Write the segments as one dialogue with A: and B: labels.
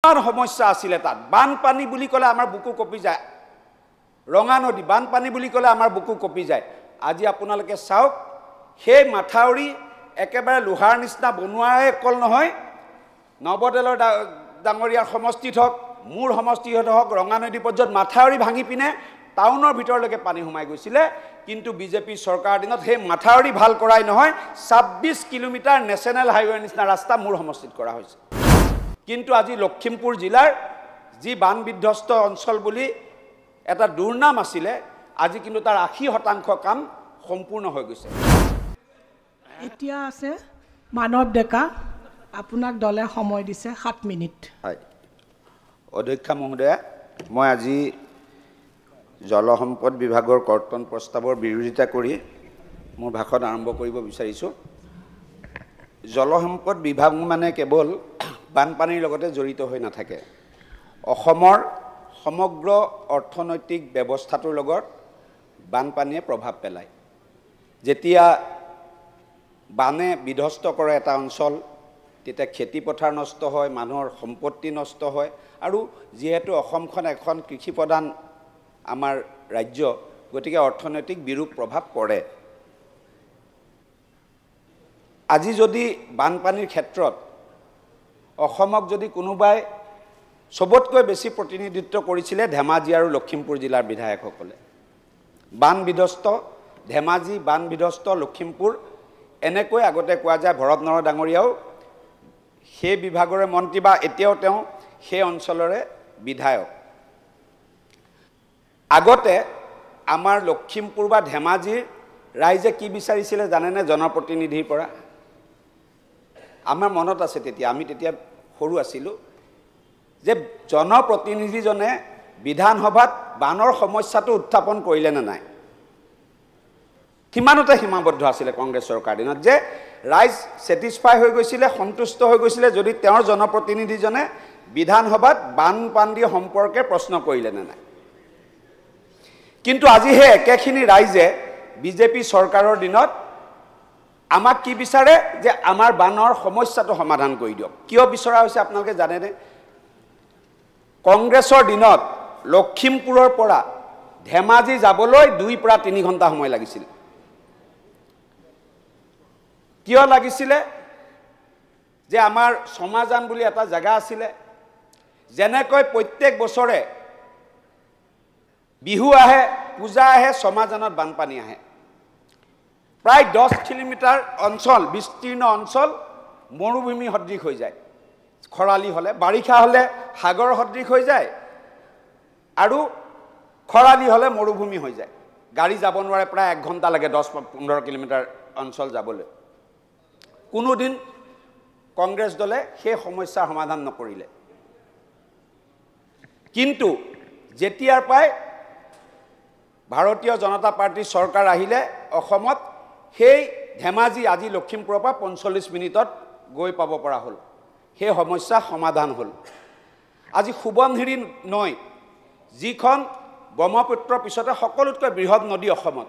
A: সমস্যা আছিলে তাত বানপানী বুলি ক'লে আমাৰ বুকু কপি যায় ৰঙা নদী বানপানী বুলি ক'লে আমাৰ বুকু কপি যায় আজি আপোনালোকে চাওক সেই মাথাউৰি একেবাৰে লোহাৰ নিচিনা বনোৱাই কল নহয় নৱদেলৰ ডাঙৰীয়াৰ সমষ্টিত হওক মূৰ সমষ্টিত হওক ৰঙা নদী পৰ্যন্ত মাথাউৰি ভাঙি পিনে টাউনৰ ভিতৰলৈকে পানী সোমাই গৈছিলে কিন্তু বিজেপি চৰকাৰৰ দিনত সেই মাথাউৰি ভাল কৰাই নহয় 26 কিলোমিটাৰ নেশ্যনেল হাইৱে নিচিনা ৰাস্তা মূৰ সমষ্টিত কৰা হৈছে কিন্তু আজি লখিমপুৰ জিলাৰ যি বান বিধ্বস্ত অঞ্চল বুলি এটা দুৰ্নাম আছিলে আজি কিন্তু তাৰ 80% কাম সম্পূৰ্ণ হৈ গৈছে
B: এতিয়া আছে মানৱ ডেকা আপোনাক দলে সময় দিছে 7 মিনিট
A: হয় অধ্যক্ষ মহোদয় মই আজি জলসম্পদ বিভাগৰ কৰ্তন প্ৰস্তাৱৰ বিৰোধিতা কৰি মোৰ ভাষণ আৰম্ভ কৰিব বিচাৰিছো জলসম্পদ বিভাগ মানে কেৱল বানপানীৰ লগতে জড়িত হৈ নাথাকে অসমৰ সমগ্ৰ অৰ্থনৈতিক ব্যৱস্থাটোৰ লগত বানপানীয়ে প্ৰভাৱ পেলায় যেতিয়া বানে বিধ্বস্ত কৰে এটা অঞ্চল তেতিয়া খেতি পথাৰ নষ্ট হয় মানুহৰ সম্পত্তি নষ্ট হয় আৰু যেহেতু অসমখন এখন কৃষি প্ৰধান আমাৰ ৰাজ্য গতিকে অৰ্থনৈতিক বিৰূপ প্ৰভাৱ পৰে আজি যদি বানপানীৰ ক্ষেত্ৰত অসমক যদি কোনোবাই সবতকৈ বেছি প্ৰতিনিধিত্ব কৰিছিলে ধেমাজি আৰু লখিমপুৰ জিলাৰ বিধায়কসকলে বান বিধ্বস্ত ধেমাজি বান বিধ্বস্ত লখিমপুৰ এনেকৈ আগতে কোৱা যায় ভৰত নৰ ডাঙৰীয়াও সেই বিভাগৰে মন্ত্ৰী বা এতিয়াও তেওঁ সেই অঞ্চলৰে বিধায়ক আগতে আমাৰ লখিমপুৰ বা ধেমাজিৰ ৰাইজে কি বিচাৰিছিলে জানেনে জনপ্ৰতিনিধিৰ পৰা আমাৰ মনত আছে তেতিয়া আমি তেতিয়া সৰু আছিলোঁ যে জনপ্ৰতিনিধিজনে বিধানসভাত বানৰ সমস্যাটো উত্থাপন কৰিলে নে নাই কিমানতে সীমাবদ্ধ আছিলে কংগ্ৰেছ চৰকাৰ দিনত যে ৰাইজ সেটিসফাই হৈ গৈছিলে সন্তুষ্ট হৈ গৈছিলে যদি তেওঁৰ জনপ্ৰতিনিধিজনে বিধানসভাত বানপানী সম্পৰ্কে প্ৰশ্ন কৰিলে নে নাই কিন্তু আজি হে একেখিনি ৰাইজে বিজেপি চৰকাৰৰ দিনত আমাক কি বিচাৰে যে আমাৰ বানৰ সমস্যাটো সমাধান কৰি দিয়ক কিয় বিচৰা হৈছে আপোনালোকে জানেনে কংগ্ৰেছৰ দিনত লখিমপুৰৰ পৰা ধেমাজি যাবলৈ 2 পৰা 3 ঘণ্টা সময় লাগিছিল কিয় লাগিছিলে যে আমাৰ সমাজান বুলি এটা জায়গা আছিলে যেনেকৈ প্ৰত্যেক বছৰে বিহু আহে পূজা আহে সমাজানত বানপানী আহে প্ৰায় 10 কিলোমিটাৰ অঞ্চল বিস্তীৰ্ণ অঞ্চল মৰুভূমি সদৃশ হৈ যায় খৰালি হলে বাৰিষা হলে সাগৰ সদৃশ হৈ যায় আৰু খৰালি হলে মৰুভূমি হৈ যায় গাড়ী যাব নোৱাৰে প্ৰায় 1 ঘণ্টা লাগে 10-15 কিলোমিটাৰ অঞ্চল যাবলৈ কোনোদিন কংগ্ৰেছ দলে সেই সমস্যাৰ সমাধান নকৰিলে কিন্তু যেতিয়াৰ পায় ভাৰতীয় জনতা পাৰ্টি চৰকাৰ আহিলে অসমত সেই ধেমাজি আজি লখিমপুৰৰ পৰা 45 মিনিটত গৈ পাব পৰা হ'ল সেই সমস্যা সমাধান হ'ল আজি সুবনহিৰি নৈ যিখন ব্ৰহ্মপুত্ৰৰ পিছতে সকলোতকৈ বৃহৎ নদী অসমত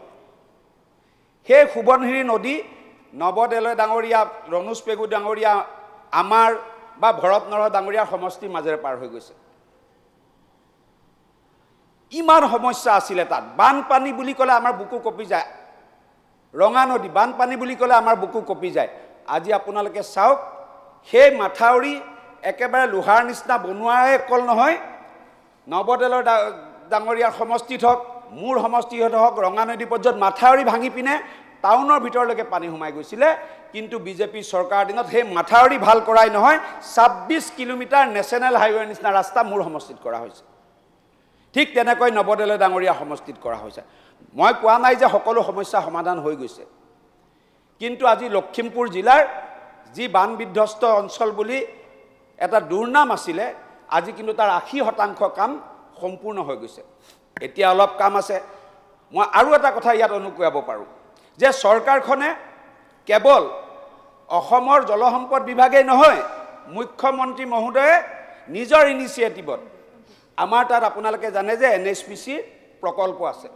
A: সেই সুবনহিৰি নদী নৱদেলৰ ডাঙৰীয়া ৰনোজ পেগু ডাঙৰীয়া আমাৰ বা ভৰত নৰ ডাঙৰীয়াৰ সমষ্টিৰ মাজেৰে পাৰ হৈ গৈছে ইমান সমস্যা আছিলে তাত বানপানী বুলি ক'লে আমাৰ বুকু কপি যায় ৰঙা নদী বানপানী বুলি ক'লে আমাৰ বুকু কপি যায় আজি আপোনালোকে চাওক সেই মাথাউৰি একেবাৰে লোহাৰ নিচিনা বনোৱাই কল নহয় নৱদেলৰ ডাঙৰীয়াৰ সমষ্টিত হওক মূৰ সমষ্টিত হওক ৰঙা নদী পৰ্যন্ত মাথাউৰি ভাঙি পিনে টাউনৰ ভিতৰলৈকে পানী সোমাই গৈছিলে কিন্তু বিজেপি চৰকাৰৰ দিনত সেই মাথাউৰি ভাল কৰাই নহয় 26 কিলোমিটাৰ নেশ্যনেল হাইৱে নিচিনা ৰাস্তা মূৰ সমষ্টিত কৰা হৈছে ঠিক তেনেকৈ নৱদেলৰ ডাঙৰীয়া সমষ্টিত কৰা হৈছে মই কোৱা নাই যে সকলো সমস্যা সমাধান হৈ গৈছে কিন্তু আজি লখিমপুৰ জিলাৰ যি বান বিধ্বস্ত অঞ্চল বুলি এটা দুৰ্নাম আছিলে আজি কিন্তু তাৰ 80% কাম সম্পূৰ্ণ হৈ গৈছে এতিয়া অলপ কাম আছে মই আৰু এটা কথা ইয়াত অনুকূয়াব পাৰোঁ যে চৰকাৰখনে কেৱল অসমৰ জলসম্পদ বিভাগেই নহয় মুখ্যমন্ত্ৰী মহোদয়ে নিজৰ ইনিচিয়েটিভত আমাৰ তাত আপোনালোকে জানে যে NHPC প্ৰকল্প আছে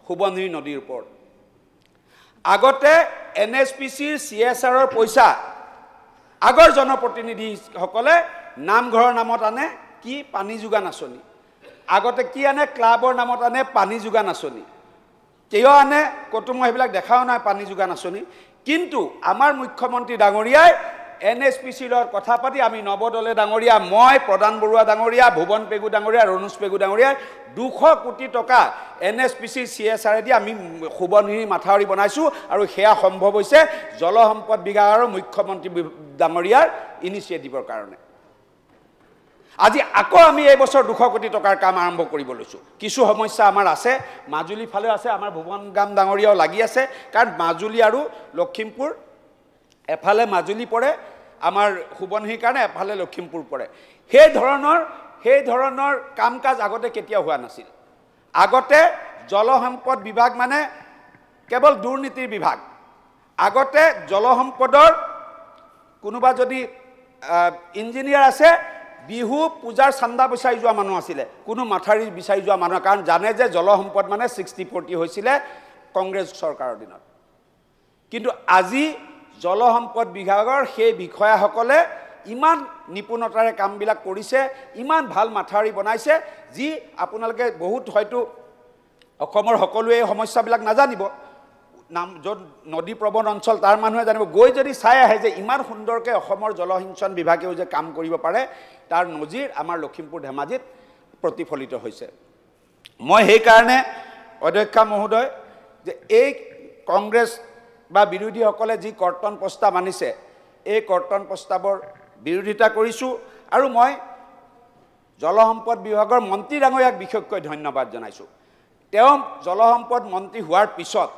A: সুবনহিৰি নদীৰ ওপৰত আগতে NHPCৰ CSRৰ পইচা আগৰ জনপ্ৰতিনিধিসকলে নামঘৰৰ নামত আনে কি পানী যোগান আঁচনি, আগতে কি আনে ক্লাবৰ নামত আনে পানী যোগান আঁচনি, কিয় আনে ক'তো মই সেইবিলাক দেখাও নাই পানী যোগান আঁচনি। কিন্তু আমাৰ মুখ্যমন্ত্ৰী ডাঙৰীয়াই NSPCৰ লগত কথা পাতি আমি নৱদলে ডাঙৰীয়া, মই প্ৰধান বৰুৱা ডাঙৰীয়া, ভুৱন পেগু ডাঙৰীয়া, ৰণোজ পেগু ডাঙৰীয়া 200 কোটি টকা NSPC CSR দি আমি সোৱণশিৰি মাথাউৰি বনাইছোঁ আৰু সেয়া সম্ভৱ হৈছে জলসম্পদ বিভাগৰ মুখ্যমন্ত্ৰী ডাঙৰীয়াৰ ইনিচিয়েটিভৰ কাৰণে। আজি আকৌ আমি এই বছৰ 200 কোটি টকাৰ কাম আৰম্ভ কৰিব লৈছোঁ। কিছু সমস্যা আমাৰ আছে, মাজুলী ফালে আছে, আমাৰ ভুৱন গাম ডাঙৰীয়াও লাগি আছে, কাৰণ মাজুলী আৰু লখিমপুৰ এফালে মাজুলী পৰে আমাৰ সোৱণশিৰিৰ কাৰণে, এফালে লখিমপুৰ পৰে। সেই ধৰণৰ কাম কাজ আগতে কেতিয়াও হোৱা নাছিল। আগতে জলসম্পদ বিভাগ মানে কেৱল দুৰ্নীতিৰ বিভাগ। আগতে জলসম্পদৰ কোনোবা যদি ইঞ্জিনিয়াৰ আছে, বিহু পূজাৰ চান্দা বিচাৰি যোৱা মানুহ আছিলে, কোনো মাথাউৰি বিচাৰি যোৱা মানুহ, কাৰণ জানে যে জলসম্পদ মানে 60-40 হৈছিলে কংগ্ৰেছ চৰকাৰৰ দিনত। কিন্তু আজি জলসম্পদ বিভাগৰ সেই বিষয়াসকলে ইমান নিপুণতাৰে কামবিলাক কৰিছে, ইমান ভাল মাথাউৰি বনাইছে, যি আপোনালোকে বহুত হয়তো অসমৰ সকলোৱে এই সমস্যাবিলাক নাজানিব, য'ত নদী প্ৰৱণ অঞ্চল তাৰ মানুহে জানিব। গৈ যদি চাই আহে যে ইমান সুন্দৰকৈ অসমৰ জলসিঞ্চন বিভাগেও যে কাম কৰিব পাৰে, তাৰ নজিৰ আমাৰ লখিমপুৰ ধেমাজিত প্ৰতিফলিত হৈছে। মই সেইকাৰণে অধ্যক্ষা মহোদয় যে এই কংগ্ৰেছ বা বিৰোধীসকলে যি কৰ্তন প্ৰস্তাৱ আনিছে, এই কৰ্তন প্ৰস্তাৱৰ বিৰোধিতা কৰিছোঁ। আৰু মই জলসম্পদ বিভাগৰ মন্ত্ৰী ডাঙৰীয়াক বিশেষকৈ ধন্যবাদ জনাইছোঁ। তেওঁ জলসম্পদ মন্ত্ৰী হোৱাৰ পিছত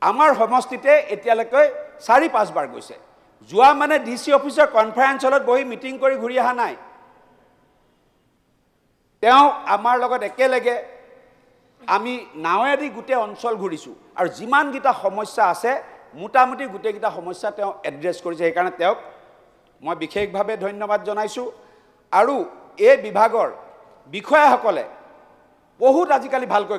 A: আমাৰ সমষ্টিতে এতিয়ালৈকে 4-5 বাৰ গৈছে। যোৱা মানে DC অফিচৰ কনফাৰেন্স হলত বহি মিটিং কৰি ঘূৰি অহা নাই। তেওঁ আমাৰ লগত একেলগে আমি নাৱেদি গোটেই অঞ্চল ঘূৰিছোঁ, আৰু যিমানকেইটা সমস্যা আছে মোটামুটি গোটেইকেইটা সমস্যা তেওঁ এড্ৰেছ কৰিছে। সেইকাৰণে তেওঁক মই বিশেষভাৱে ধন্যবাদ জনাইছোঁ। আৰু এই বিভাগৰ বিষয়াসকলে বহুত আজিকালি ভালকৈ